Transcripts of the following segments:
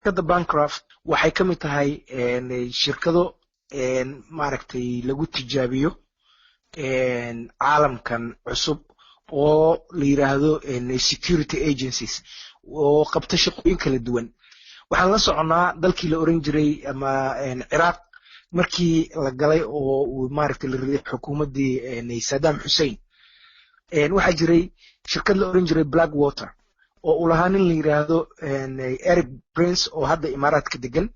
kada Bancroft waxay ka mid tahay shirkado maaragtay lagu tijaabiyo caalamkan cusub oo la yiraahdo security agencies oo qabta shaqooyin kala duwan. waxaan la soconaa dalkii la oran jiray ama Iraq markii la galay oo uu maaragtay la riday xukuumadii Saddam Hussein waxa jiray shirkad la oran jiray Blackwater oo u lahaa nin la yiraahdo Eric Prince oo hadda Imaaraadka degan,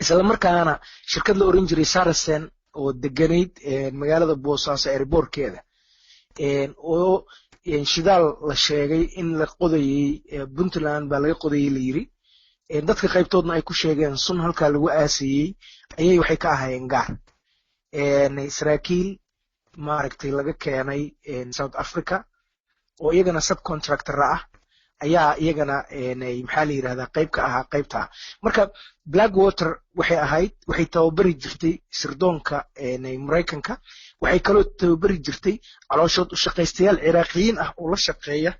isla markaana shirkad la oran jiray Saracen oo deganayd magaalada Boosaaso airportkeeda oo shidaal la sheegay in la qodayay Puntland baa laga qodayay la yiri dadka qaybtoodna ay ku sheegeen sun halka lagu aasayay ayay waxay ka ahaayeen gaar Israa'iil maaragtay laga keenay South Africa oo iyagana subcontractor ah ayaa iyagana maxaa la yiraahdaa qayb ka ahaa qaybta. marka Blackwater waxay tababari jirtay sirdoonka Mareykanka, waxay kaloo tababari jirtay calooshood u shaqaystayaal Iraaqiyiin ah oo la shaqeeya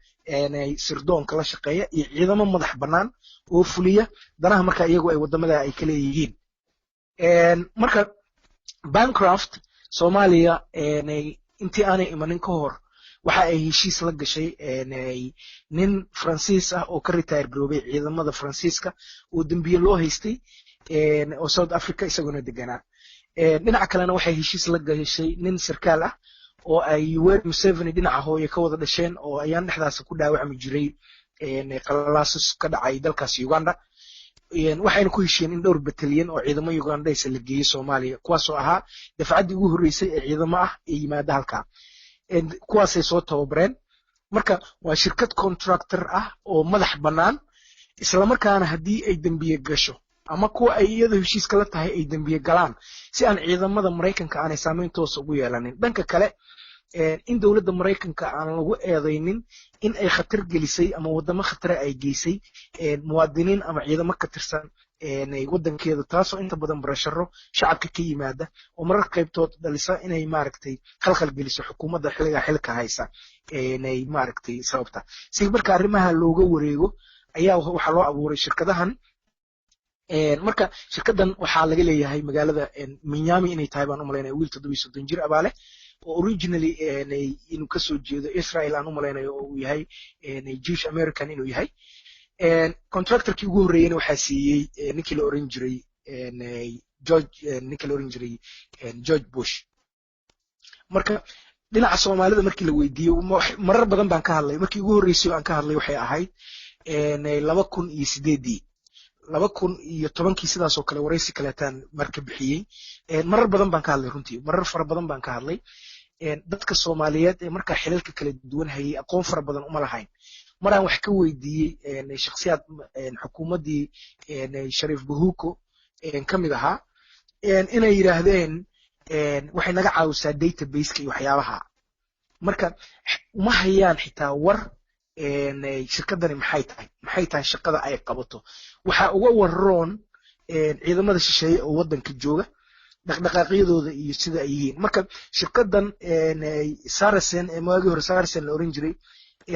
sirdoonka la shaqeeya iyo ciidamo madax bannaan oo fuliya danaha marka iyagu ay wadamada ay kala yihiin. marka Bancroft Soomaaliya intii aanay imanin ka hor waxa ay heshiis la gashay nin Fransiis ah oo ka retire garoobay ciidamada Faransiiska oo dambiye loo haystay oo South Africa isaguna deganaa. dhinaca kalena waxay heshiis la gashay nin sarkaal ah oo ay Yoweri Museveni dhinaca hooyo ka wada dhasheen oo ayaan dhexdaas ku dhaawacmi jiray qalalaasas ka dhacay dalkaas Uganda. waxayna ku heshiyeen in dhowr batalyan oo ciidamo Ugandese la geeyay Soomaaliya, kuwaas oo ahaa dafcadii ugu horeysay ee ciidamo ah ee yimaada halka kuwaasay soo tababareen. marka waa shirkad contractor ah oo madax bannaan, isla markaana haddii ay dambiye gasho ama kuwa ay iyada heshiis kala tahay ay dambiye galaan si aan ciidamada Mareykanka aanay saameyn toos ugu yeelanin. dhanka kale in dawladda Mareykanka aan lagu eedeynin in ay khatar gelisay ama wadamo khatar ay geysay muwaadiniin ama ciidamo ka tirsan wadankeeda, taasoo inta badan barasharo shacabka ka yimaada oo marar qaybtood dhalisa inay maaragtay khalkhal geliso xukuumadda xilka haysa inay maaragtay sababta. si marka arrimaha looga wareego ayaa waxa loo abuuray shirkadahan. marka shirkadan waxaa laga leeyahay magaalada Miami inay tahay baan u maleynayaa wiil 37 jir abaale oo originally inuu ka soo jeedo Israel aan u maleynayo oo uu yahay Jewish American inuu yahay. contractorkii ugu horeeyayna waxaa siiyey ninkii la oran jiray George Bush. marka dhinaca Soomaalida markii la weydiiyo marar badan baan ka hadlay, markii ugu horeysay aan ka hadlay waxay ahayd 2008 2010 sidaas oo kale wareysi kaleetaan marka bixiyay. marar badan baan ka hadlay, runtii marar fara badan baan ka hadlay. dadka Soomaaliyeed ee marka xilalka kala duwan hayay aqoon fara badan uma lahayn. maraan wax ka weydiiyay shakhsiyaad xukuumadii Sharif Buhuko kamid ahaa inay yiraahdeen waxay naga caawisaa database-ka iyo waxyaabaha. marka uma hayaan xitaa war shirkadani maxay tahay shaqada ay qabato. waxa uga waroon ciidamada shisheeye oo wadanka jooga dhaqdhaqaaqyadooda iyo sida ay yihiin. marka shirkadan Saracen maagi hore Saracen la oran jiray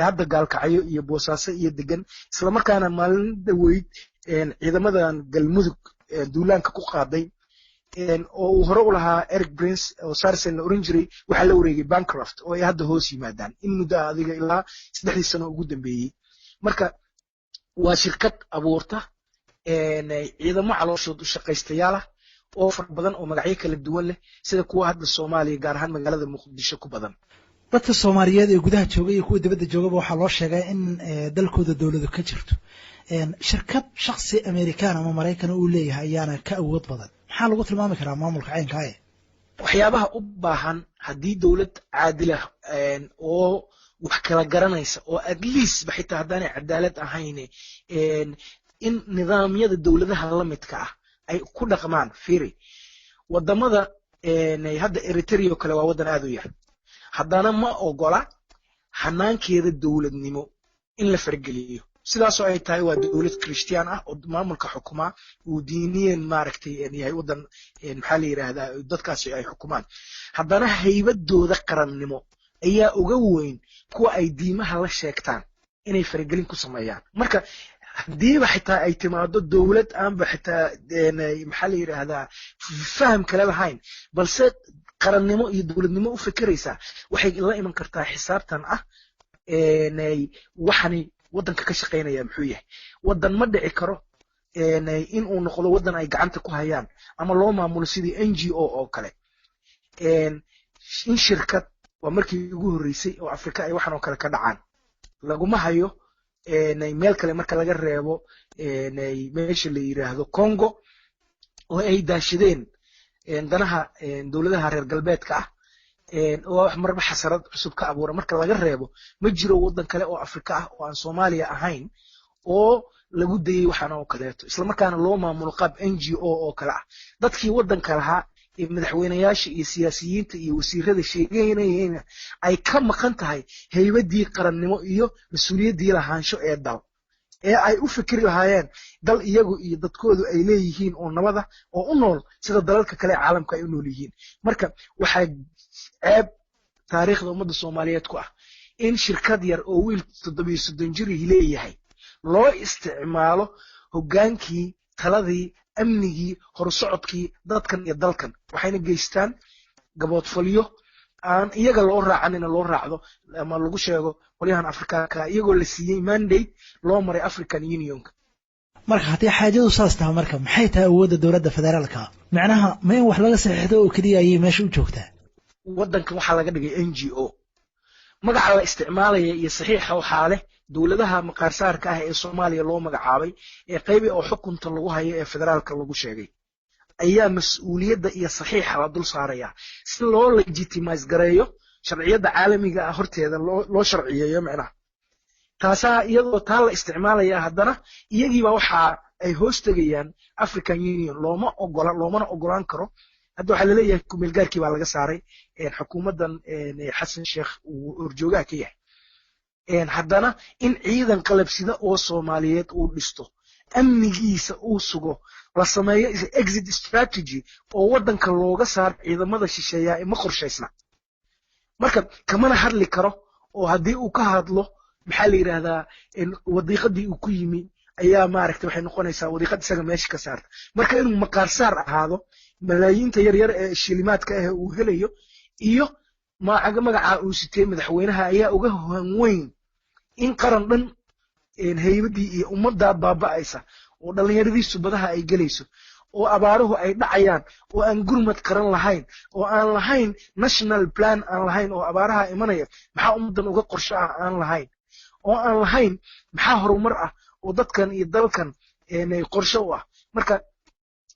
hadda gaalkacyo iyo Boosaaso iyo degan, isla markaana maalin dhaweyd ciidamadan Galmudug duulaanka ku qaaday oo uu hore u lahaa Eric Prince oo Saracen la oran jiray, waxa la wareegay Bancroft oo ay hadda hoos yimaadaan in muddo adiga ilaa 3 sano ugu dambeeyay. marka waa shirkad abuurta ciidamo calooshood u shaqaystayaal ah oo far badan oo magacyo kala duwan leh sida kuwa hadda Soomaaliya gaar ahaan magaalada Muqdisho ku badan. dadka Soomaaliyeed ee gudaha jooga iyo kuwa dibadda joogaba waxa loo sheegay in dalkooda dawladdu ka jirto shirkad shakhsi Amerikaan ama Mareykan uu leeyahay ayaana ka awood badan. maxaa lagu tilmaami karaa maamulka caynka ah? waxyaabaha u baahan haddii dawlad caadil ah oo wax kala garanaysa oo at least xitaa haddaanay cadaalad ahayn in nidaamyada dawladaha la midka ah ay ku dhaqmaan. fiiri wadamada hadda Eritrea kale waa wadan aad u yar, haddana ma ogola hanaankeeda dawladnimo in la fargeliyo. sidaasoo ay tahay waa dawlad Christian ah oo maamulka xukuma uu diiniyan maaragtay yahay wadan maxaa la yiraahdaa dadkaasi ay xukumaan, haddana haybadooda qarannimo ayaa uga weyn kuwa ay diimaha la sheegtaan inay fargelin ku sameeyaan. marka haddiiba xitaa ay timaado dowlad aanba xitaa maxaa la yidhaahdaa faham kale lahayn balse qarannimo iyo dowladnimo u fekeraysaa waxay la iman kartaa xisaabtan ah waxani waddanka ka shaqaynaya muxuu yahay waddan ma dhici karo in uu noqdo waddan ay gacanta ku hayaan ama loo maamulo sidii NGO oo kale in shirkad waa markii ugu horreysay oo Afrika ay waxan oo kale ka dhacaan laguma hayo meel kale marka laga reebo meesha la yiraahdo Congo oo ay daashadeen danaha dawladaha reer galbeedka ah oo wax marba xasarad cusub ka abuura marka laga reebo ma jiro waddan kale oo Afrika ah oo aan Soomaaliya ahayn oo lagu dayay waxan oo kaleeto isla markaana loo maamulo qaab NGO oo kale ah dadkii waddanka lahaa madaxweynayaasha iyo siyaasiyiinta iyo wasiirada sheeganayeen ay ka maqan tahay haybadii qarannimo iyo mas'uuliyadii lahaansho ee dal ee ay u fikri lahaayeen dal iyagu iyo dadkoodu ay leeyihiin oo nabada oo u nool sida dalalka kale ee caalamka ay u nool yihiin marka waxay ceeb taariikhda ummadda Soomaaliyeed ku ah in shirkad yar oo wiil 37 jir leeyahay loo isticmaalo hogaankii taladii amnigii horsocodkii dadkan iyo dalkan waxayna geystaan gaboodfalyo aan iyaga loo raacanina loo raacdo ama lagu sheego qolyahan Afrikaanka iyagoo la siiyay mandate loo maray African Union marka haddii xaajadu saas tahay marka maxay tahay awoodda dowladda federaalka macnaha ma in wax laga saxiixdo oo kaliya ay meesha u joogtaa waddankan waxa laga dhigay NGO magaca la isticmaalaya iyo saxiixa waxa leh dawladaha maqaarsaarka ah ee Soomaaliya loo magacaabay ee qayb oo xukunta lagu hayo ee federaalka lagu sheegay ayaa mas'uuliyadda iyo saxiixa la dul saaraya si loo legitimize gareeyo sharciyada caalamiga ah horteeda loo sharciyeeyo macnaha taasa iyadoo taa la isticmaalaya haddana iyagiiba waxa ay hoos tagayaan African Union loomana ogolaan karo hadda waxa la leeyahay kumeel gaarkii baa laga saaray xukuumadan Xasan Sheekh uu urjooga ka yahay haddana in ciidan qalabsida oo Soomaaliyeed uu dhisto amnigiisa uu sugo la sameeyo exit strategy oo waddanka looga saar ciidamada shisheeya ee ma qorshaysna marka kamana hadli karo oo haddii uu ka hadlo maxaa la yiraahdaa wadiiqadii uu ku yimi ayaa maaragtay waxay noqonaysaa wadiiqad isaga meesha ka saarta marka inuu maqaarsaar ahaado malaayiinta yar yar ee shilimaadka ah uu helayo iyo magaca uu sitay madaxweynaha ayaa uga weyn in qaran dhan haybadii iyo ummadda baaba'aysa oo dhalinyaradiisu badaha ay galayso oo abaaruhu ay dhacayaan oo aan gurmad qaran lahayn oo aan lahayn national plan aan lahayn oo abaaraha imanaya maxaa ummadan uga qorsho ah aan lahayn oo aan lahayn maxaa horumar ah oo dadkan iyo dalkan qorsho u ah marka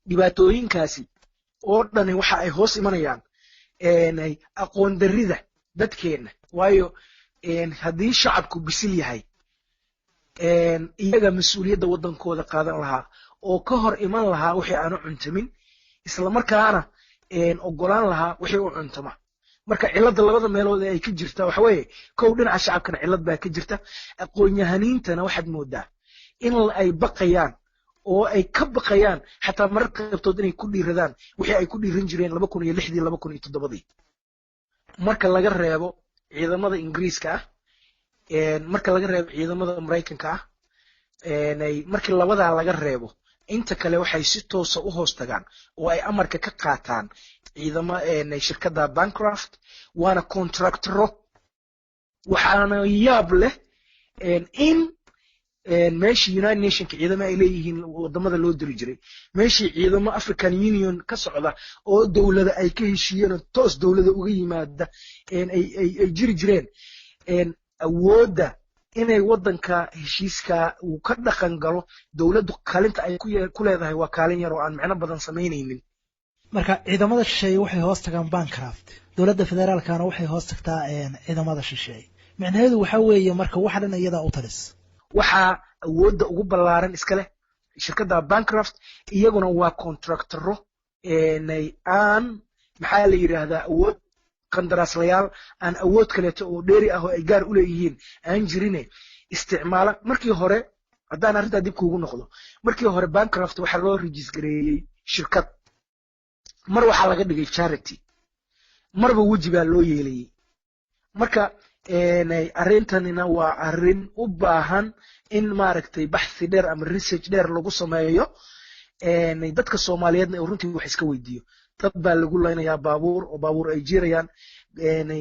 dhibaatooyinkaasi oo dhan waxa ay hoos imanayaan aqoon darrida dadkeena waayo haddii shacabku bisil yahay iyaga mas'uuliyadda waddankooda qaadan lahaa oo ka hor iman lahaa wixii aanu cuntamin isla markaana ogolaan lahaa wixii u cuntama marka cilada labada meelood ee ay ka jirta waxa weeye kow dhinaca shacabkana cilad baa ka jirta aqoon-yahaniintana waxaad moodaa in ay baqayaan oo ay ka baqayaan xataa mararka qaybtood inay ku dhiiradaan wixii ay ku dhiiran jireen 2006 2007 marka laga reebo ciidamada Ingiriiska ah marka laga reebo ciidamada Mareykanka ah markii labada laga reebo inta kale waxay si toos ah u hoos tagaan oo ay amarka ka qaataan ciidamada shirkadda Bancroft waana contractoro waxaana yaab leh in meeshii United Nations ciidamada ay leeyihiin wadamada loo diri jiray meeshii ciidamo African Union ka socda oo dawladda ay ka heshiiyeen toos dawladda uga yimaada ay jiri jireen awoodda inay waddanka heshiiska uu ka dhaqan galo dawladdu kaalinta ay ku leedahay waa kaalin yar oo aan macno badan sameynaynin marka ciidamada shisheeye waxay hoos tagaan Bancroft dawladda federaalkana waxay hoos tagtaa ciidamada shisheeye macnaheedu waxa weeye marka waxa dhan iyada u talis waxa awoodda ugu ballaaran iska leh shirkadda Bancroft iyaguna waa contractoro aan maxaa la yiraahdaa awood qandaraaslayaal aan awood kaleeto oo dheeri ah oo ay gaar u leeyihiin aan jirine isticmaala markii hore haddaan arrinta dib kuugu noqdo markii hore Bancroft waxa loo registereeyay shirkad mar waxa laga dhigay charity marba waji baa loo yeelayay marka arrintanina waa arrin u baahan in maaragtay baxthi dheer ama research dheer lagu sameeyo dadka Soomaaliyeedna runtii wax iska weydiiyo dad baa lagu leynayaa baabuur ay jirayaan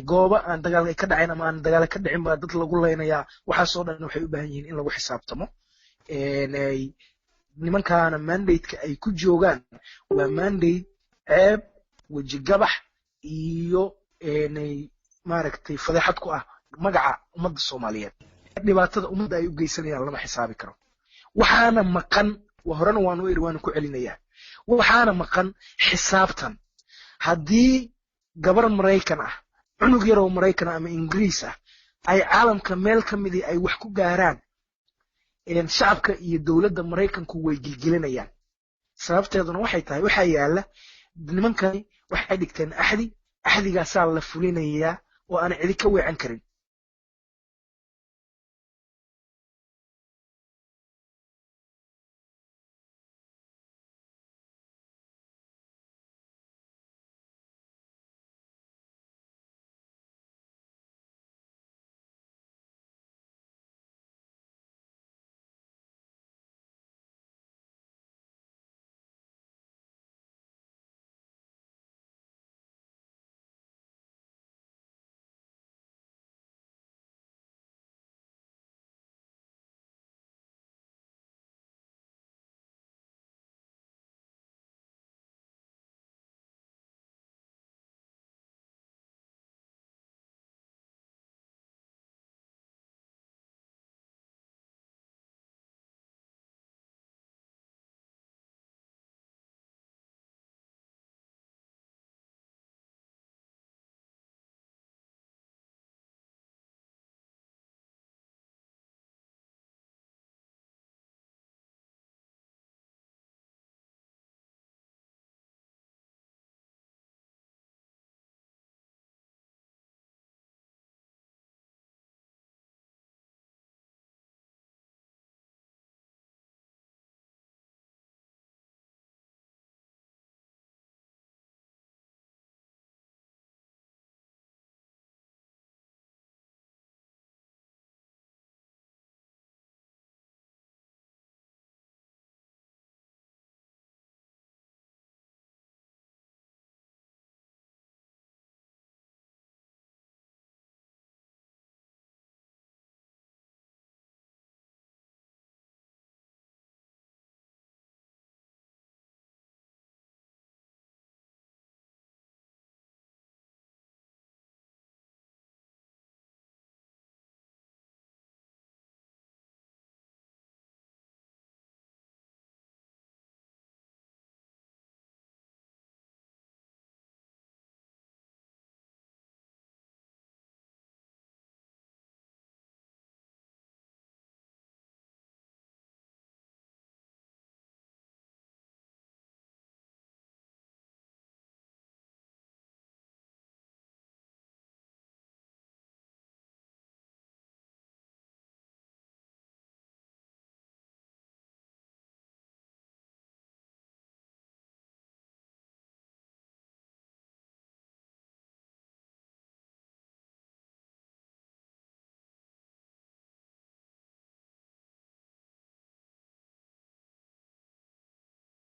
gooba aan dagaal ka dhacin ama aan dagaal ka dhicin baa dad lagu leynayaa waxaas oo dhan waxay u baahan yihiin in lagu xisaabtamo nimankaana mandate-ka ay ku joogaan waa mandate ceeb weji gabax iyo maaragtay fadeexad ku ah magaca ummadda Soomaaliyeed dhibaatada ummadda ay u geysanayaan lama xisaabi karo waxaana maqan horena waan ku celinayaa waxaana maqan xisaabtan haddii gabar Mareykan ah cunug yar oo Mareykan ama Ingiriis ah ay caalamka meel ka mid ay wax ku gaaraan shacabka iyo dawladda Mareykanku way gilgilinayaan sababteeduna waxay tahay waxa yaala nimankani waxay dhigteen axdigaas la fulinayaa oo aan cidi ka weecan karin